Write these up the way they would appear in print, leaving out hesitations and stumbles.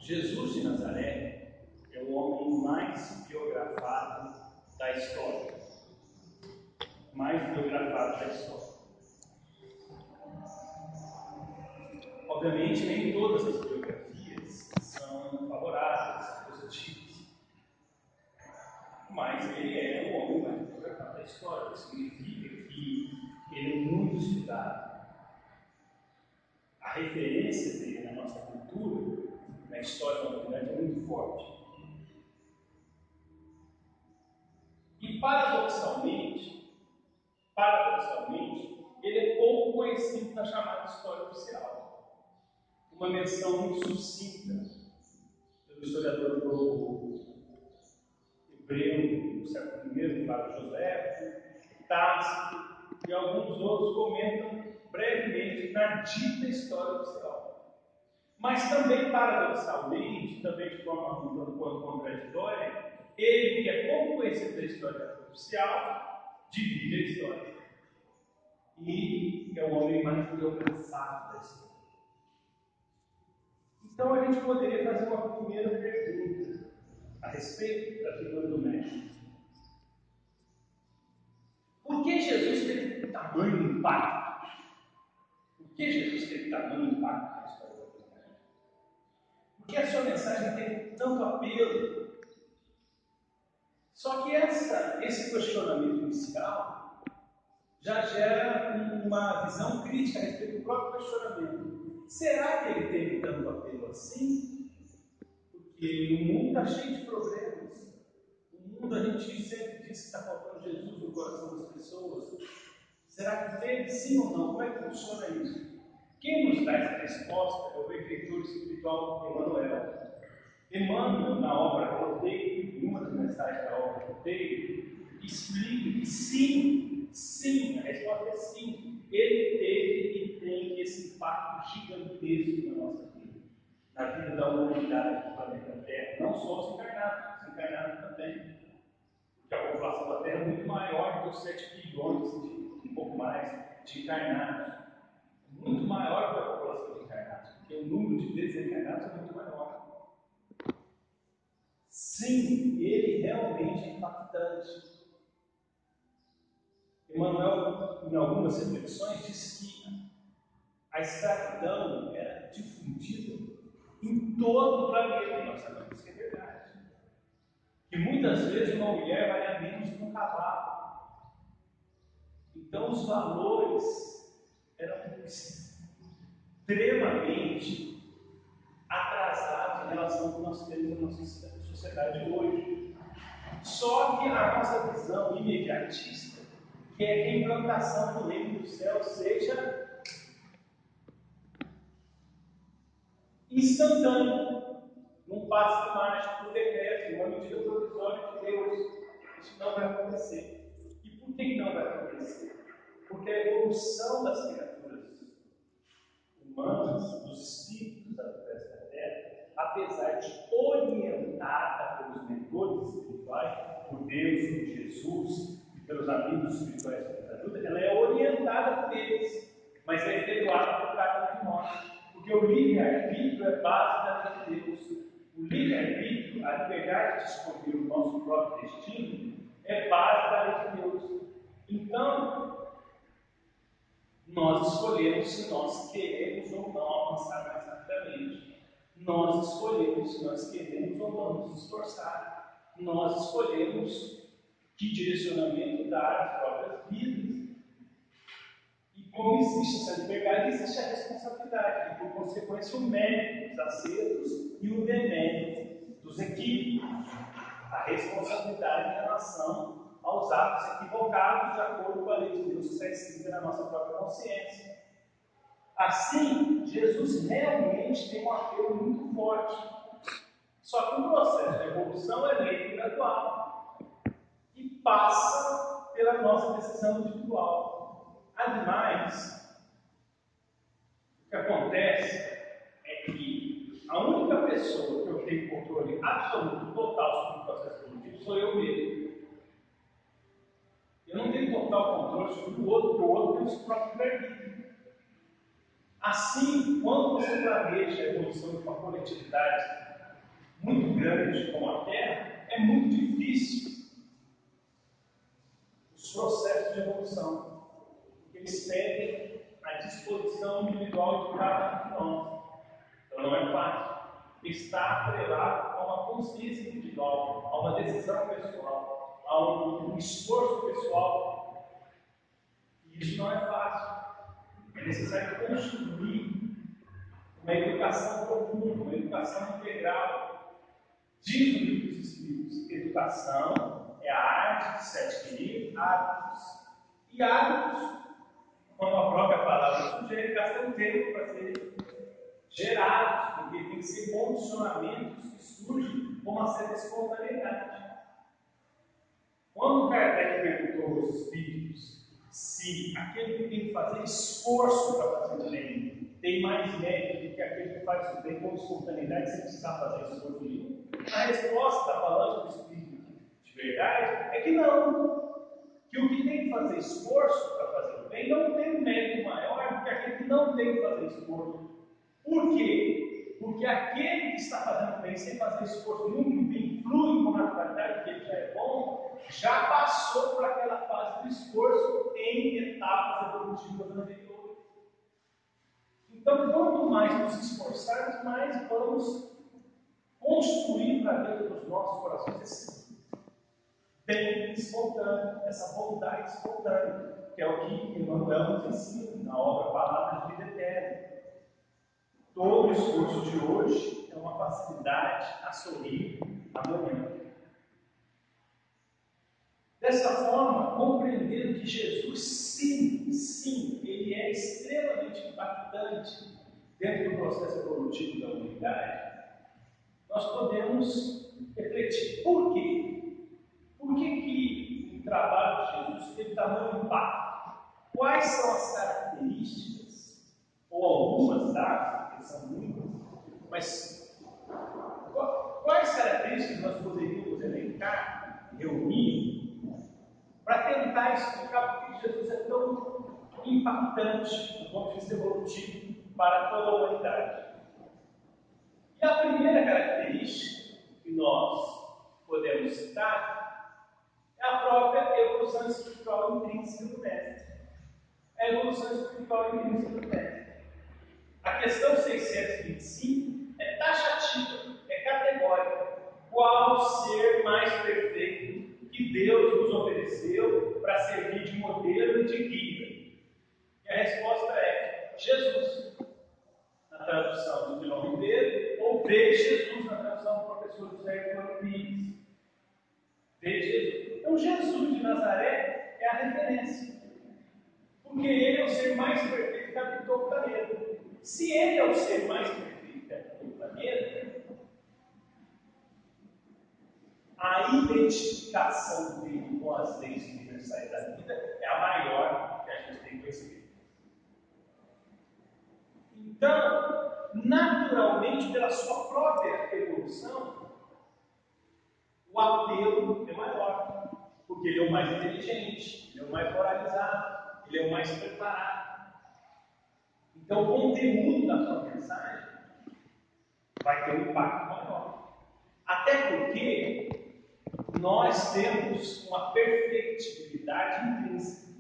Jesus de Nazaré é o homem mais biografado da história. Mais biografado da história. Obviamente, nem todas as biografias são favoráveis, são positivas. Mas ele é o homem mais biografado da história. Isso significa que ele é muito estudado. A referência dele na nossa cultura, na história da humanidade, é muito forte. E paradoxalmente, ele é pouco conhecido na chamada história oficial. Uma menção muito sucinta do historiador hebreu do século I, Flávio José, Tácito e alguns outros comentam brevemente na dita história oficial. Mas também, paradoxalmente, também de forma um tanto quanto contraditória, ele, que é pouco conhecido da história oficial, divide a história. E é o homem mais biografado da história. Então a gente poderia fazer uma primeira pergunta a respeito da figura do Mestre. Por que Jesus teve tamanho impacto? Por que Jesus teve tamanho impacto na história da humanidade? Por que a sua mensagem teve tanto apelo? Só que esse questionamento inicial já gera uma visão crítica a respeito do próprio questionamento. Será que ele teve tanto apelo assim? Porque o mundo está cheio de problemas. O mundo, a gente sempre diz que está faltando Jesus no coração das pessoas. Será que teve sim ou não? Como é que funciona isso? Quem nos dá essa resposta é o benfeitor espiritual Emmanuel. Emmanuel, na obra Roteiro, em uma das mensagens da obra Roteiro, explica que sim, a resposta é sim. Ele teve e tem esse impacto gigantesco na nossa vida, na vida da humanidade do planeta Terra, não só os encarnados também. Porque a população da Terra é muito maior que os 7 bilhões, um pouco mais, de encarnados. Muito maior que a população de encarnados, porque o número de desencarnados é muito maior. Sim, ele realmente é impactante. Emmanuel, em algumas reflexões, diz que a escravidão era difundida em todo o planeta, e nós sabemos que é verdade. Que muitas vezes uma mulher valia menos que um cavalo. Então os valores eram extremamente atrasados em relação ao que nós temos na nossa sociedade hoje. Só que a nossa visão imediatista quer que a implantação do reino do céu seja instantânea, num passo mágico do decreto, uma medida provisória de Deus. Isso não vai acontecer. E por que não vai acontecer? Porque a evolução das criaturas humanas, dos espíritos da Terra, apesar de orientada pelos mentores espirituais, por Deus, por Jesus e pelos amigos espirituais que nos ajudam, ela é orientada por eles, mas é efetuada por cada um de nós. Porque o livre-arbítrio é base da lei de Deus. O livre-arbítrio, a liberdade de escolher o nosso próprio destino, é base da lei de Deus. Então, nós escolhemos se nós queremos ou não avançar mais rapidamente. Nós escolhemos se nós queremos ou não nos esforçar. Nós escolhemos que direcionamento dar às próprias vidas. E como existe essa liberdade, existe a responsabilidade. E por consequência, o mérito dos acertos e o demérito dos equívocos. A responsabilidade em relação aos atos equivocados de acordo com a lei de Deus que está escrita na nossa própria consciência. Assim, Jesus realmente tem um apelo muito forte. Só que o processo de evolução é lento e gradual e passa pela nossa decisão individual. Ademais, o que acontece é que a única pessoa que eu tenho controle absoluto, total sobre o processo evolutivo sou eu mesmo. Eu não tenho total controle sobre o outro, porque o outro tem o seu próprio livre-arbítrio. Assim, quando você planeja a evolução de uma coletividade muito grande como a Terra, é muito difícil os processos de evolução. Porque eles pedem a disposição individual de cada um de nós. Então não é fácil. Está atrelado a uma consciência individual, a uma decisão pessoal, a um esforço pessoal. E isso não é fácil. É necessário construir uma educação profunda, uma educação integral. Diz o livro dos Espíritos: educação é a arte de se adquirir hábitos. E hábitos, como a própria palavra sugere, gasta um tempo para serem gerados, porque tem que ser condicionamentos que surgem com uma certa espontaneidade. Quando Kardec perguntou aos espíritos se aquele que tem que fazer esforço para fazer o bem tem mais mérito do que aquele que faz o bem com espontaneidade sem precisar fazer esforço nenhum, a resposta da palavra do espírito de verdade é que não. Que o que tem que fazer esforço para fazer o bem não tem um mérito maior do que aquele que não tem que fazer esforço. Por quê? Porque aquele que está fazendo bem sem fazer esforço nenhum, que o bem flui com naturalidade, porque ele já é bom, já passou por aquela fase do esforço em etapas evolutivas anteriores. Então, quanto mais nos esforçarmos, mais vamos construir para dentro dos nossos corações esse bem espontâneo, essa vontade espontânea, que é o que Emmanuel nos ensina na obra Palavras de Vida Eterna. Todo o esforço de hoje é uma facilidade a sorrir amanhã. Dessa forma, compreendendo que Jesus, sim, ele é extremamente impactante dentro do processo evolutivo da humanidade, nós podemos refletir por quê? Por que o trabalho de Jesus teve tamanho impacto? Quais são as características, ou algumas das, porque são muitas, mas quais características nós poderíamos elencar, reunir, para tentar explicar por que Jesus é tão impactante do ponto de vista evolutivo para toda a humanidade? E a primeira característica que nós podemos citar é a própria evolução espiritual intrínseca do Mestre. A evolução espiritual intrínseca do Mestre. A questão 625 é taxativa, é categórica. Qual ser mais perfeito que Deus nos ofereceu para servir de modelo e de guia? E a resposta é Jesus, na tradução do Milão Ribeiro, ou Vê Jesus, na tradução do professor José Antônio Pires. Vê Jesus. Então, Jesus de Nazaré é a referência, porque ele é o ser mais perfeito que habitou o planeta. Se ele é o ser mais perfeito que habitou o planeta, a identificação dele com as leis universais da vida é a maior que a gente tem conhecimento. Então, naturalmente, pela sua própria evolução, o apelo é maior, porque ele é o mais inteligente, ele é o mais moralizado, ele é o mais preparado. Então, o conteúdo da sua mensagem vai ter um impacto maior. Até porque nós temos uma perfectibilidade intrínseca.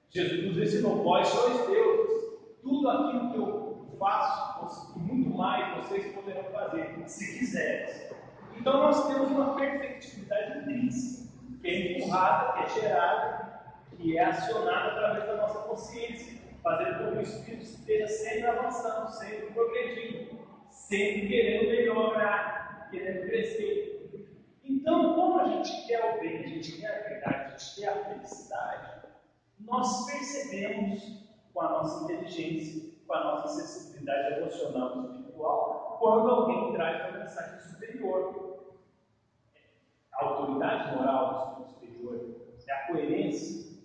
Jesus nos ensinou: vós sois deuses. Tudo aquilo que eu faço, e muito mais vocês poderão fazer, se quiserem. Então nós temos uma perfectibilidade intrínseca, que é empurrada, que é gerada, que é acionada através da nossa consciência, fazendo com que o Espírito esteja sempre avançando, sempre progredindo, sempre querendo melhorar, querendo crescer. Então, como a gente quer o bem, a gente quer a verdade, a gente quer a felicidade, nós percebemos com a nossa inteligência, com a nossa sensibilidade emocional e espiritual, quando alguém traz uma mensagem superior. A autoridade moral do Espírito superior é a coerência,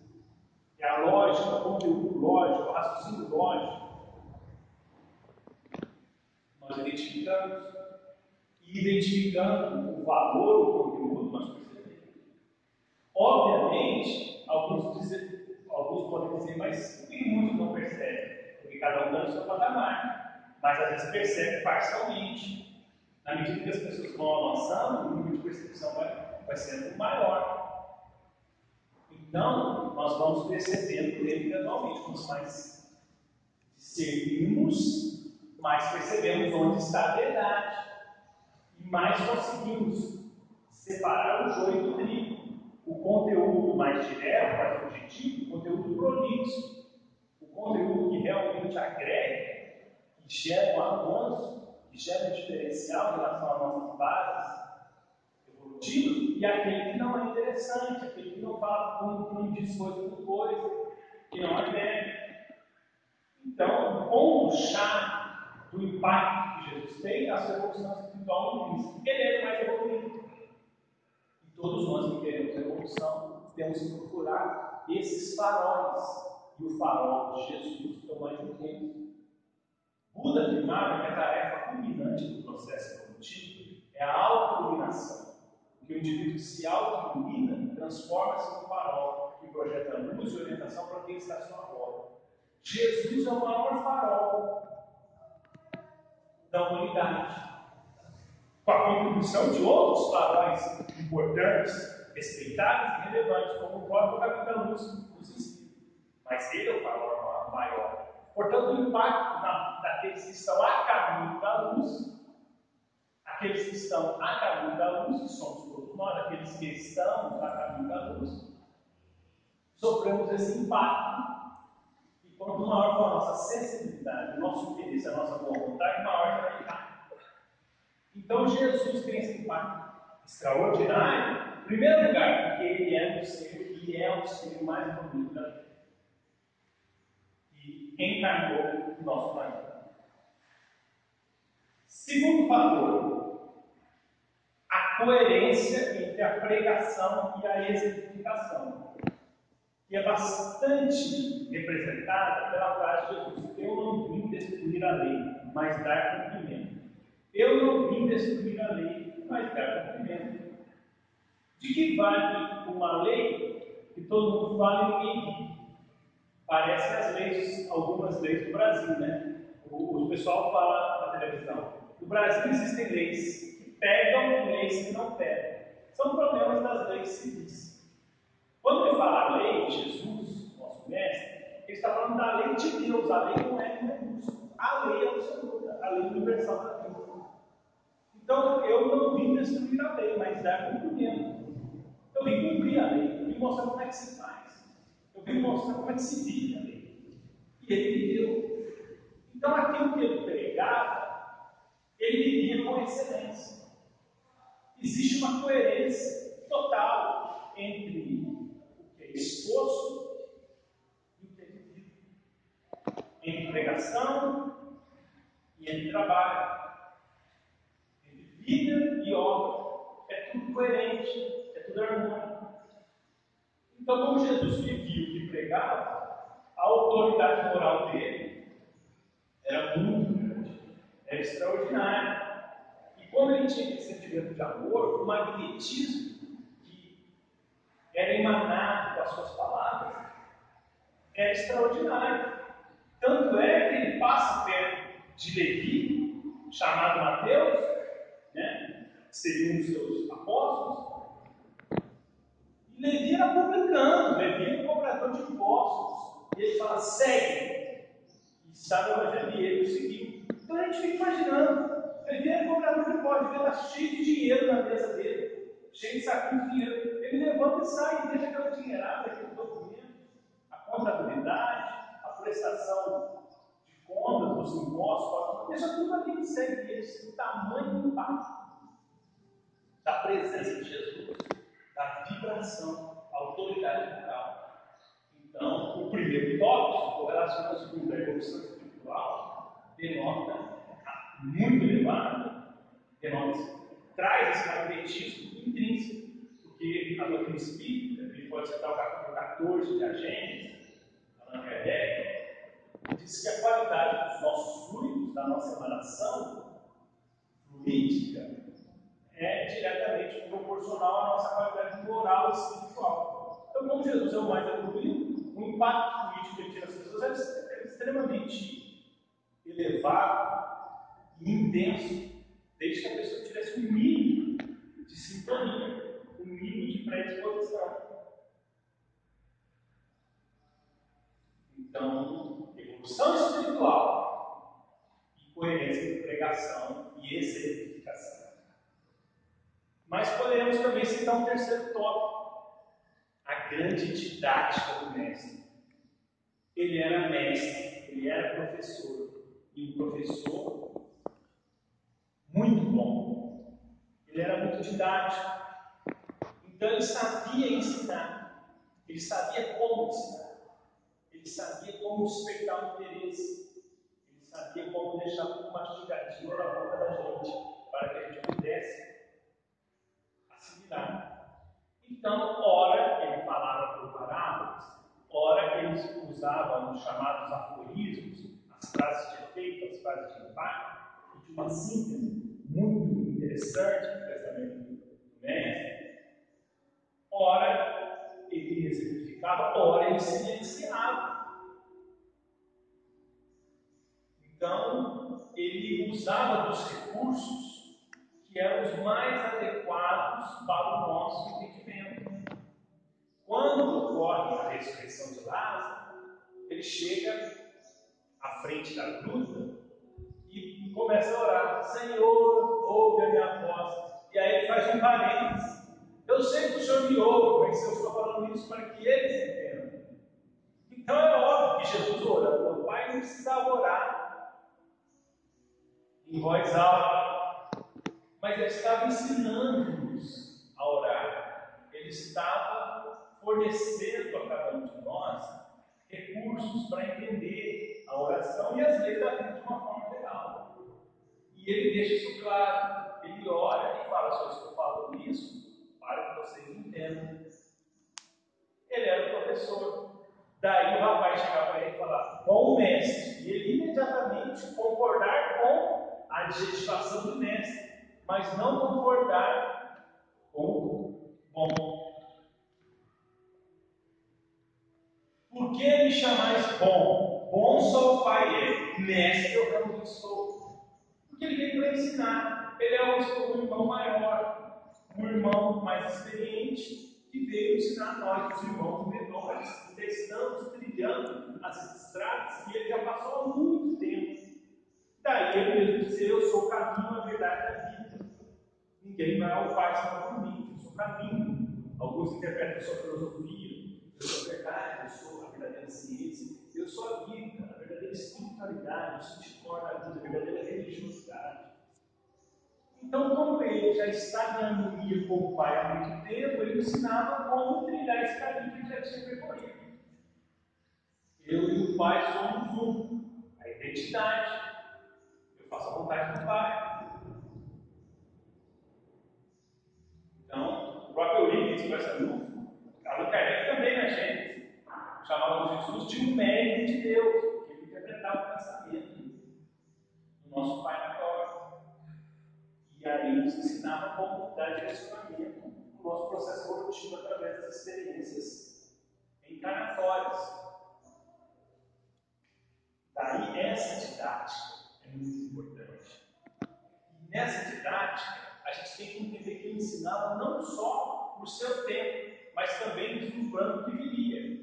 é a lógica, o conteúdo lógico, o raciocínio lógico. Nós identificamos. E identificando o valor do conteúdo, nós percebemos. Obviamente, alguns podem dizer, mas por que muitos não percebem? Porque cada um está no seu patamar, mas às vezes percebe parcialmente. Na medida que as pessoas vão avançando, o nível de percepção vai sendo maior. Então, nós vamos percebendo ele gradualmente. Quanto mais discernimos, mais percebemos onde está a verdade. E mais conseguimos separar o joio do trigo. O conteúdo mais direto, mais objetivo, o conteúdo prolixo. O conteúdo que realmente agrega, que gera um avanço, que gera um diferencial em relação às nossas bases evolutivas, e aquele que não é interessante, aquele que não fala, que não diz coisa com coisa, que não agrega. Então, o ponto-chave do impacto que Jesus tem é a sua evolução espiritual em Cristo. Ele é mais evoluído. E todos nós que queremos evolução, temos que procurar esses faróis. E o farol de Jesus é o mais intenso. Buda afirmava que a tarefa culminante do processo evolutivo é a autoiluminação. Que o indivíduo se auto-ilumina transforma-se num farol que projeta luz e orientação para quem está à sua volta. Jesus é o maior farol da humanidade. Com a contribuição de outros faróis importantes, respeitáveis e relevantes, como o próprio caminho da luz nos ensina. Mas ele é o farol maior. Portanto, o impacto daqueles que estão a caminho da luz, aqueles que estão a caminho da luz, que somos todos nós, aqueles que estamos a caminho da luz, sofremos esse impacto. E quanto maior for a nossa sensibilidade, o nosso interesse, a nossa boa vontade, maior será o impacto. Então, Jesus tem esse impacto extraordinário, em primeiro lugar, porque ele é o ser mais bonito da vida. E encarnou o nosso planeta. Segundo fator, a coerência entre a pregação e a exemplificação, que é bastante representada pela frase de Jesus: eu não vim destruir a lei, mas dar cumprimento. Eu não vim destruir a lei, mas dar cumprimento. De que vale uma lei que todo mundo fala e ninguém vive? Parece as leis, algumas leis do Brasil, né? O pessoal fala na televisão. No Brasil existem leis que pegam e leis que não pegam. São problemas das leis civis. Quando ele fala a lei de Jesus, nosso mestre, ele está falando da lei de Deus. A lei não é recurso. A lei é absoluta, a lei universal da vida. Então, eu não vim destruir a lei, mas dar cumprimento. Eu vim cumprir a lei, eu vim mostrar como é que se faz. Eu vim mostrar como é que se vive a lei. E ele viveu. Então, aquilo que ele pregava, ele vivia com excelência. Existe uma coerência total entre o que é exposto e o que é vivido. Entre pregação e entre trabalho. Entre vida e obra. É tudo coerente, é tudo harmônico. Então, como Jesus vivia e pregava, a autoridade moral dele era muito grande, era extraordinária. E como ele tinha esse sentimento de amor, o magnetismo que era emanado das suas palavras era extraordinário. Tanto é que ele passa perto de Levi, chamado Mateus, né, que seria um dos seus apóstolos. E Levi era publicano, Levi era cobrador de impostos. E ele fala: segue. E sabe o evangelho, e ele o seguiu. Então a gente fica imaginando, Levi era cobrador de impostos, ele está cheio de dinheiro na mesa dele, cheio de saquinho de dinheiro. Ele levanta e sai e deixa aquela dinheirada, aquele documento, a contabilidade, a prestação de contas dos impostos, deixa tudo ali e segue eles. O tamanho do impacto da presença de Jesus, da vibração, a autoridade moral. Então, o primeiro tópico, correlacionando-se com a evolução espiritual, denota muito elevado, traz esse magnetismo intrínseco, porque a doutrina espírita, ele pode citar o capítulo 14 de A Gênese, Allan Kardec, diz que a qualidade dos nossos fluidos, da nossa emanação fluídica, é diretamente proporcional à nossa qualidade moral e espiritual. Então, como Jesus é o mais evoluído, o impacto político que ele tira as pessoas é extremamente elevado e intenso, desde que a pessoa tivesse um mínimo de sintonia, um mínimo de predisposição. Então, evolução espiritual e coerência de pregação e exemplificação. Mas poderemos também citar um terceiro tópico, a grande didática do mestre. Ele era mestre, ele era professor, e um professor muito bom. Ele era muito didático, então ele sabia ensinar, ele sabia como ensinar, ele sabia como despertar o interesse, ele sabia como deixar tudo mastigadinho na boca da gente, para que a gente pudesse assimilar. Então, ora ele falava por parábolas, ora ele usava os chamados aforismos, as frases de efeito, as frases de impacto, e de uma síntese muito interessante no pensamento do mestre. Ora ele exemplificava, ora ele silenciava. Então, ele usava dos recursos que eram os mais adequados para o nosso entendimento. Quando ocorre a ressurreição de Lázaro, ele chega à frente da gruta e começa a orar: Senhor, ouve a minha voz. E aí ele faz um parênteses: eu sei que o Senhor me ouve, mas eu estou falando isso para que eles entendam. Então é óbvio que Jesus orando, o Pai não precisava orar em voz alta, mas ele estava ensinando-nos a orar. Ele estava fornecendo a cada um de nós recursos para entender a oração e as leis da vida de uma forma geral. E ele deixa isso claro. Ele ora e fala: se eu estou falando isso, para que vocês entendam. Ele era o professor. Daí o rapaz chegar para ele e falar: bom mestre. E ele imediatamente concordar com a adjetivação do mestre, mas não concordar com bom. Por que me chamais bom? Bom só o Pai é, mestre eu realmente sou. Porque ele veio para ensinar. Ele é um irmão maior, um irmão mais experiente, que veio ensinar a nós, os irmãos menores, que estamos trilhando as estradas que ele já passou há muito tempo. Daí ele mesmo dizer: eu sou o caminho, a verdade e a vida. Ninguém vai ao Pai senão por mim, eu sou o caminho. Alguns interpretam a sua filosofia: eu sou a verdade, eu sou a verdadeira ciência, eu sou a vida, a verdadeira espiritualidade, isso te torna a vida, a verdadeira religiosidade. Então, como ele já está em harmonia com o Pai há muito tempo, ele ensinava como trilhar esse caminho que ele já tinha percorrido. Eu e o Pai somos um, a identidade. Eu faço a vontade do Pai. Então, o próprio Eurípides, com essa luz, Allan Kardec também na Gênesis, chamava Jesus de um médium de Deus, porque ele interpretava o pensamento do nosso Pai maior. E aí nos ensinava como dar direcionamento no nosso processo evolutivo através das experiências encarnatórias. Daí essa didática é muito importante. E nessa didática, a gente tem que entender que ele ensinava não só por seu tempo, mas também vislumbrando o que viria.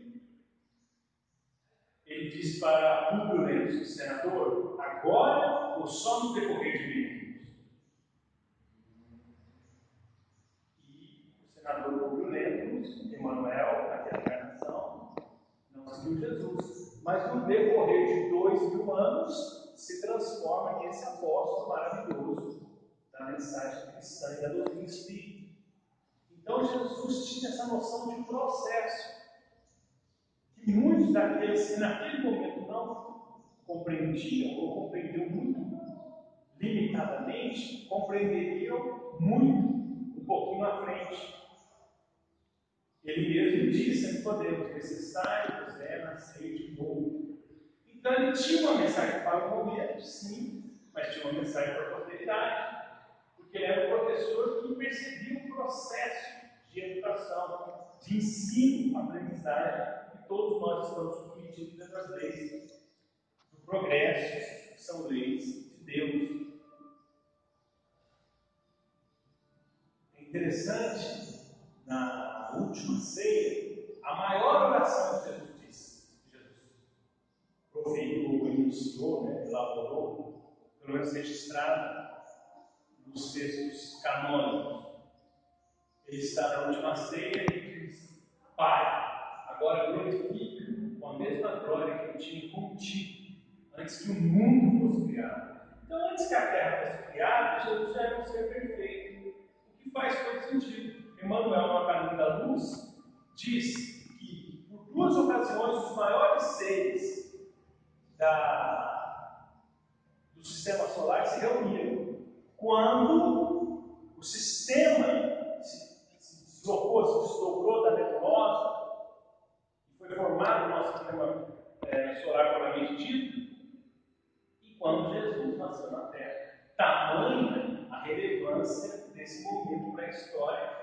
Ele disse para Públio Lentulus, o senador: agora ou só no decorrer de mim? E o senador Públio Lentulus, Emanuel, naquela encarnação, não seguiu Jesus, mas no decorrer de 2000 anos se transforma nesse apóstolo maravilhoso da mensagem cristã e da doutrina espírita. Então Jesus tinha essa noção de processo, que muitos daqueles que naquele momento não compreendiam, ou compreendiam muito limitadamente, compreenderiam muito, um pouquinho à frente. Ele mesmo disse a Nicodemos: necessário é nascer de novo. Então ele tinha uma mensagem para o momento, sim, mas tinha uma mensagem para a posteridade, porque ele era um professor que percebia o processo de educação, de ensino, aprendizagem, que todos nós estamos submetidos dentro das leis do progresso, que são leis de Deus. interessante, na última ceia, a maior oração que Jesus proferiu, enunciou, elaborou, pelo menos registrada nos textos canônicos. Ele está na última ceia e diz: Pai, agora glorifica com a mesma glória que eu tinha contigo antes que o mundo fosse criado. Então, antes que a terra fosse criada, Jesus já era um ser perfeito, o que faz todo sentido. Emmanuel, no Caminho da Luz, diz que, por duas ocasiões, os maiores seres do sistema solar se reuniram. Quando o sistema se desdobrou da nebulosa e foi formado o nosso sistema solar propriamente dito, e quando Jesus nasceu na Terra. Tamanha a relevância desse momento para a história,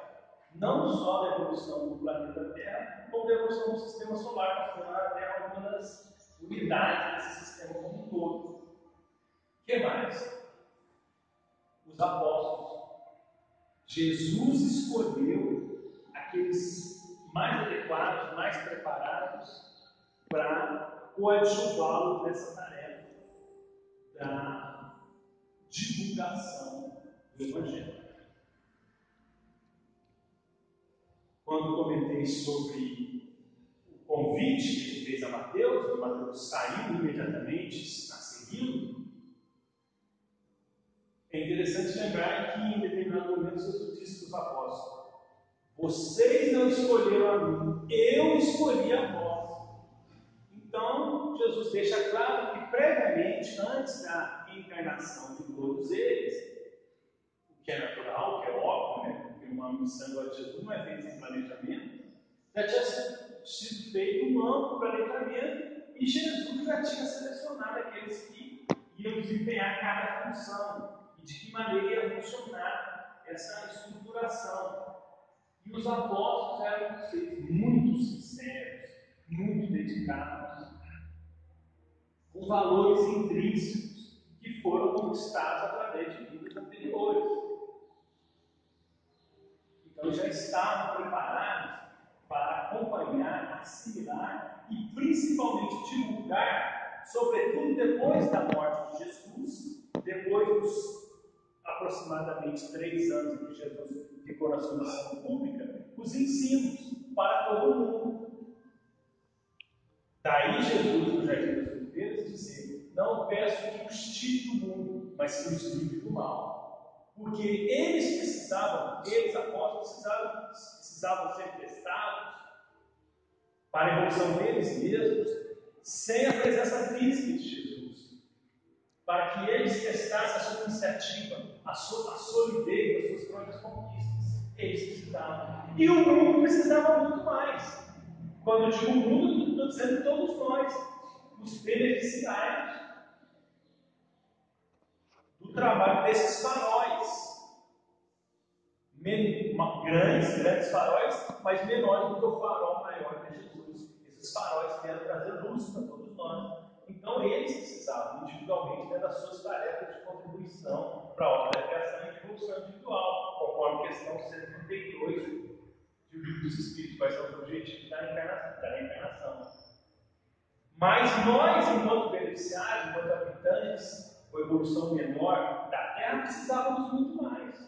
não só da evolução do planeta Terra, como da evolução do sistema solar, considerando a Terra como uma das unidades desse sistema como um todo. O que mais? Os apóstolos. Jesus escolheu aqueles mais adequados, mais preparados para coadjuvá-lo nessa tarefa da divulgação do Evangelho. Quando comentei sobre o convite que ele fez a Mateus, e Mateus saiu imediatamente a segui-lo, é interessante lembrar que em determinado momento Jesus disse para os apóstolos: vocês não escolheram a mim, eu escolhi a vós. Então, Jesus deixa claro que previamente, antes da encarnação de todos eles, o que é natural, o que é óbvio, porque uma missão igual de Jesus não é feita sem planejamento, já tinha sido feito um amplo planejamento e Jesus já tinha selecionado aqueles que iam desempenhar cada função e de que maneira ia funcionar essa estruturação. E os apóstolos eram seres muito sinceros, muito dedicados, com valores intrínsecos que foram conquistados através de vidas anteriores. Então já estavam preparados para acompanhar, assimilar e principalmente divulgar, sobretudo depois da morte de Jesus, depois dos aproximadamente 3 anos em que Jesus ficou na sua missão pública, os ensinos para todo mundo. Daí Jesus, no Jardim das Oliveiras, dizia: não peço que os tire do mundo, mas que os livre do mal. Porque eles apóstolos, precisavam ser testados para a evolução deles mesmos, sem a presença física de Jesus, para que eles testassem a sua iniciativa, a solidez das suas próprias conquistas. Eles precisavam. E o mundo precisava muito mais. Quando eu digo o mundo, estou dizendo todos nós, os beneficiários do trabalho desses faróis. Grandes faróis, mas menores do que o farol maior de Jesus. Esses faróis vieram trazer luz para todos nós. Então, eles precisavam, individualmente, das suas tarefas de contribuição para a obra da criação e de evolução individual, conforme a questão 132 do Livro dos Espíritos, quais são os objetivos da reencarnação. Mas nós, enquanto beneficiários, enquanto habitantes, com evolução menor da Terra, precisávamos muito mais.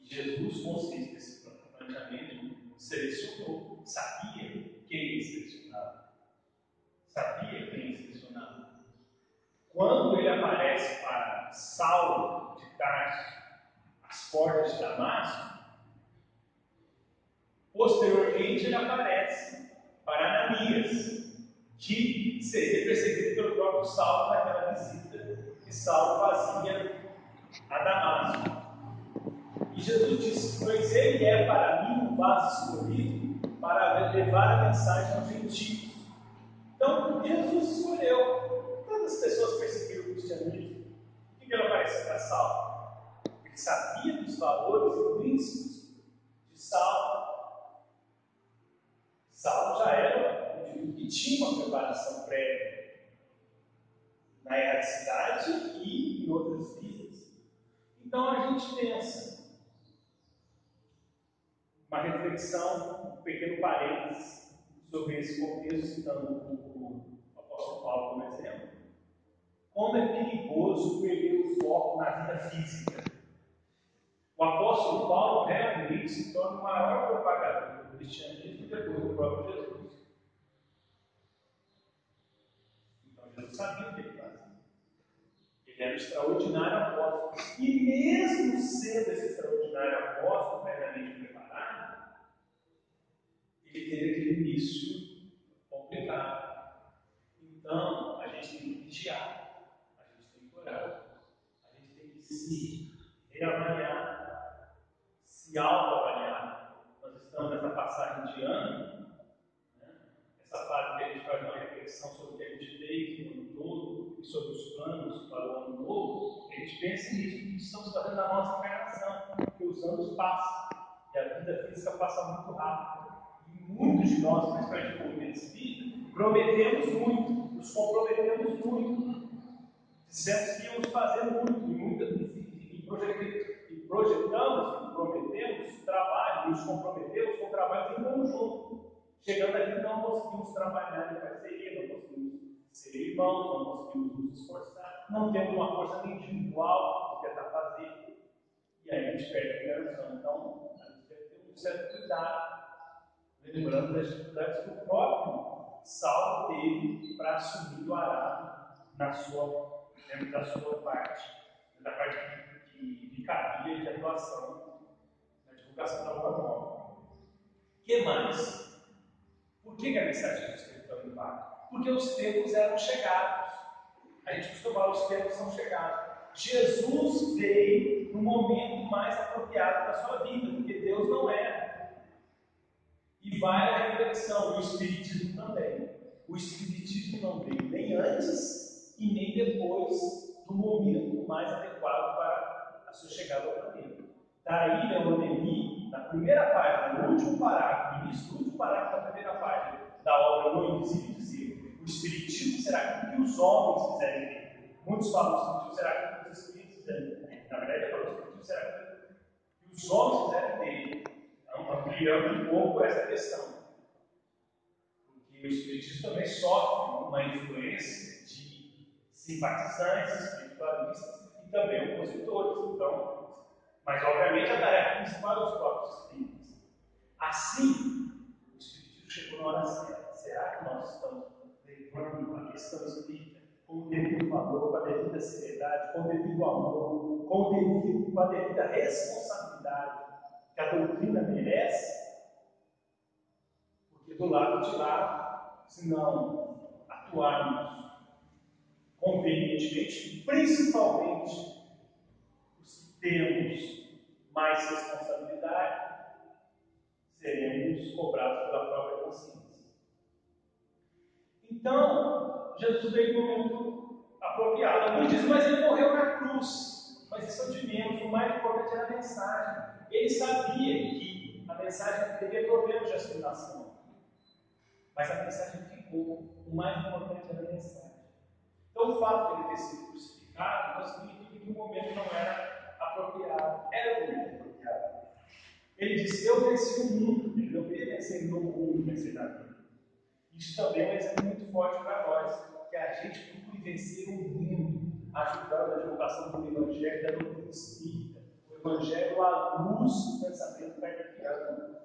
E Jesus, consciente desse planejamento, selecionou, sabia quem ele selecionava. Quando ele aparece para Saulo de Tarso, às portas de Damasco, posteriormente ele aparece para Ananias, que seria perseguido pelo próprio Saulo naquela visita que Saulo fazia a Damasco. E Jesus disse: pois ele é para mim um vaso escolhido para levar a mensagem aos gentios. Então, Jesus escolheu. Quantas pessoas perseguiram o cristianismo? Por que ele apareceu para Saulo? Ele sabia dos valores e princípios de Saulo. Saulo já era um indivíduo que tinha uma preparação prévia na erradicidade e em outras vidas. Então a gente pensa, uma reflexão, um pequeno parênteses sobre esse contexto, citando o apóstolo Paulo como exemplo. Como é perigoso perder o foco na vida física. O apóstolo Paulo realmente se torna o maior propagador do cristianismo depois do próprio Jesus. Então Jesus sabia o que ele fazia. Ele era um extraordinário apóstolo. E mesmo sendo esse extraordinário apóstolo, plenamente preparado, ele teve aquele início complicado. Então, a gente tem que vigiar, a gente tem que orar, a gente tem que se reavaliar, se autoavaliar. Nós estamos nessa passagem de ano, né? Essa fase que a gente faz uma reflexão sobre o que a gente fez no ano todo e sobre os planos para o ano novo. A gente pensa nisso, que estamos fazendo na nossa encarnação, porque os anos passam e a vida física passa muito rápido. E muitos de nós, principalmente como espírito, prometemos muito, nos comprometemos muito, dissemos que íamos fazer muito, e projetamos, e prometemos trabalho, nos comprometemos com trabalhos em conjunto. Chegando aqui, não conseguimos trabalhar em parceria, não conseguimos ser irmãos, não conseguimos nos esforçar, não temos uma força individual de tentar fazer, e aí a gente perde a ligação. Então, a gente deve ter um certo cuidado, lembrando das dificuldades que o próprio Saulo teve para assumir o arado dentro da sua parte, da parte que cabia de atuação na divulgação da boa nova. O que mais? Por que a mensagem de Jesus teve tanto impacto? Porque os tempos eram chegados. A gente costuma falar, os tempos são chegados. Jesus veio no momento mais apropriado da sua vida, porque Deus não era. E vai a reflexão, e o Espiritismo também. O Espiritismo não veio nem antes e nem depois do momento mais adequado para a sua chegada ao planeta. Daí, Leon Denis, na primeira página, no último parágrafo, no início do último parágrafo da primeira página da obra No Invisível, dizia: o Espiritismo será aquilo que os homens fizerem dele. Muitos falam que o Espiritismo será aquilo que os Espíritos fizerem dele. Na verdade, eu falo que o Espiritismo será aquilo que os homens fizerem dele. Então, ampliando um pouco essa questão. Porque o Espiritismo também sofre uma influência de simpatizantes, espiritualistas e também opositores. Então, mas, obviamente, a tarefa principal é dos próprios espíritos. Assim, o Espiritismo chegou na hora certa. Será que nós estamos levando a questão espírita com o devido valor, com a devida seriedade, com o devido amor, com a devida responsabilidade que a doutrina merece? Porque do lado de lá, se não atuarmos convenientemente, principalmente os que temos mais responsabilidade, seremos cobrados pela própria consciência. Então, Jesus veio no momento apropriado. Alguns dizem, mas ele morreu na cruz. Mas isso é o de menos. O mais importante era a mensagem. Ele sabia que a mensagem teria problemas de assimilação. Mas a mensagem ficou. O mais importante era a mensagem. Então, o fato de ele ter sido crucificado não significa que o momento não era apropriado. Era o momento apropriado. Ele disse: eu venci o mundo. Ele não queria vencer no mundo, vencer na vida. Isso também é um exemplo muito forte para nós, que a gente procure vencer o mundo, ajudando a divulgação do Evangelho, da doutrina espírita, o Evangelho à luz do pensamento kardeciano.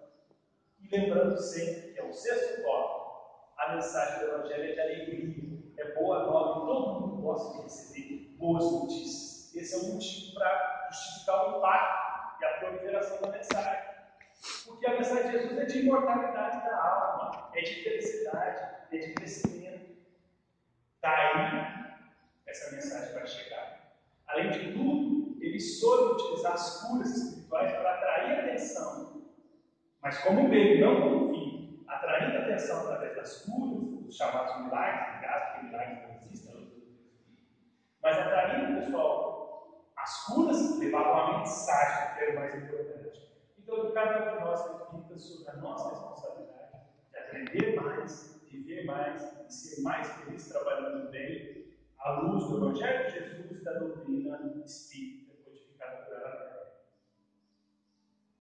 E lembrando sempre que é o sexto tópico, a mensagem do Evangelho é de alegria, é boa nova, e todo mundo gosta de receber boas notícias. Esse é o motivo para justificar o impacto e a proliferação da mensagem. Porque a mensagem de Jesus é de imortalidade da alma, é de felicidade, é de crescimento. Daí, essa mensagem vai chegar. Além de tudo, ele soube utilizar as curas espirituais para atrair atenção. Mas como meio, não como fim. Atraindo atenção através das curas, dos chamados milagres, porque milagres não existem, mas atraindo o pessoal, as curas levavam a mensagem, que era o mais importante. Então, cada um de nós reflita sobre a nossa responsabilidade de aprender mais, viver mais e ser mais feliz trabalhando bem à luz do Evangelho de Jesus e da doutrina espírita.